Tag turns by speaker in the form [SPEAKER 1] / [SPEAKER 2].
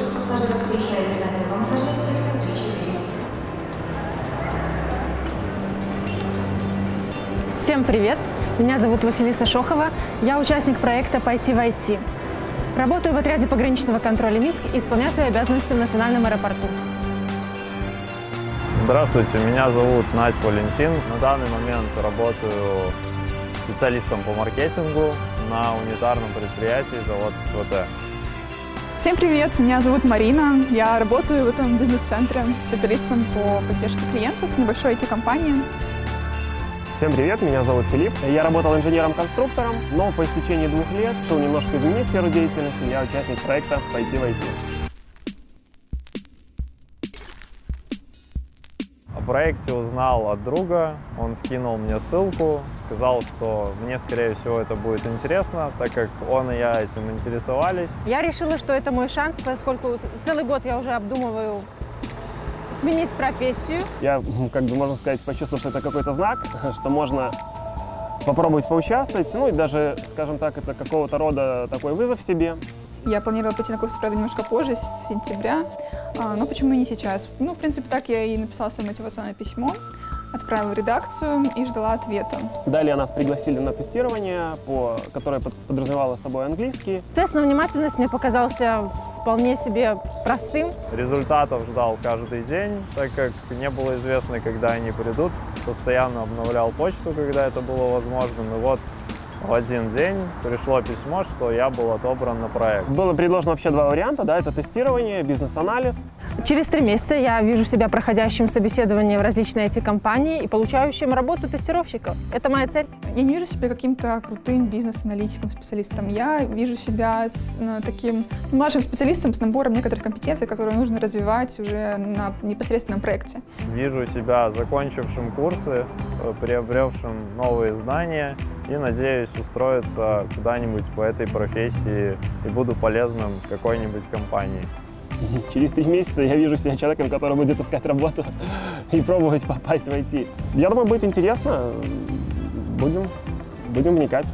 [SPEAKER 1] пассажиров приезжает на первом этаже сектор 4.
[SPEAKER 2] Всем привет! Меня зовут Василиса Шохова. Я участник проекта «Пойти в IT». Работаю в отряде пограничного контроля Минск и исполняю свои обязанности в национальном аэропорту.
[SPEAKER 3] Здравствуйте, меня зовут Надь Валентин. На данный момент работаю специалистом по маркетингу на унитарном предприятии завод СВТ.
[SPEAKER 4] Всем привет, меня зовут Марина. Я работаю в этом бизнес-центре специалистом по поддержке клиентов в небольшой IT-компании.
[SPEAKER 5] Всем привет, меня зовут Филипп. Я работал инженером-конструктором, но по истечении 2 лет решил немножко изменить сферу деятельности. Я участник проекта «Пойти в IT».
[SPEAKER 3] О проекте узнал от друга, он скинул мне ссылку, сказал, что мне, скорее всего, это будет интересно, так как он и я этим интересовались.
[SPEAKER 2] Я решила, что это мой шанс, поскольку целый год я уже обдумываю сменить профессию.
[SPEAKER 5] Я, можно сказать, почувствовал, что это какой-то знак, что можно попробовать поучаствовать, ну и даже, скажем так, это какого-то рода такой вызов себе.
[SPEAKER 4] Я планировала пойти на курс, правда, немножко позже, с сентября, но почему и не сейчас? Ну, в принципе, так я и написала свое мотивационное письмо, отправила в редакцию и ждала ответа.
[SPEAKER 5] Далее нас пригласили на тестирование, которое подразумевало собой английский.
[SPEAKER 2] Тест на внимательность мне показался вполне себе простым.
[SPEAKER 3] Результатов ждал каждый день, так как не было известно, когда они придут. Постоянно обновлял почту, когда это было возможным. И вот в один день пришло письмо, что я был отобран на проект.
[SPEAKER 5] Было предложено вообще 2 варианта, да, это тестирование, бизнес-анализ.
[SPEAKER 2] Через 3 месяца я вижу себя проходящим собеседование в различные IT-компании и получающим работу тестировщика. Это моя цель.
[SPEAKER 4] Я не вижу себя каким-то крутым бизнес-аналитиком, специалистом. Я вижу себя таким младшим специалистом с набором некоторых компетенций, которые нужно развивать уже на непосредственном проекте.
[SPEAKER 3] Вижу себя закончившим курсы, приобретшим новые знания и надеюсь устроиться куда-нибудь по этой профессии и буду полезным какой-нибудь компании.
[SPEAKER 5] Через 3 месяца я вижу себя человеком, который будет искать работу и пробовать попасть в IT. Я думаю, будет интересно. Будем вникать.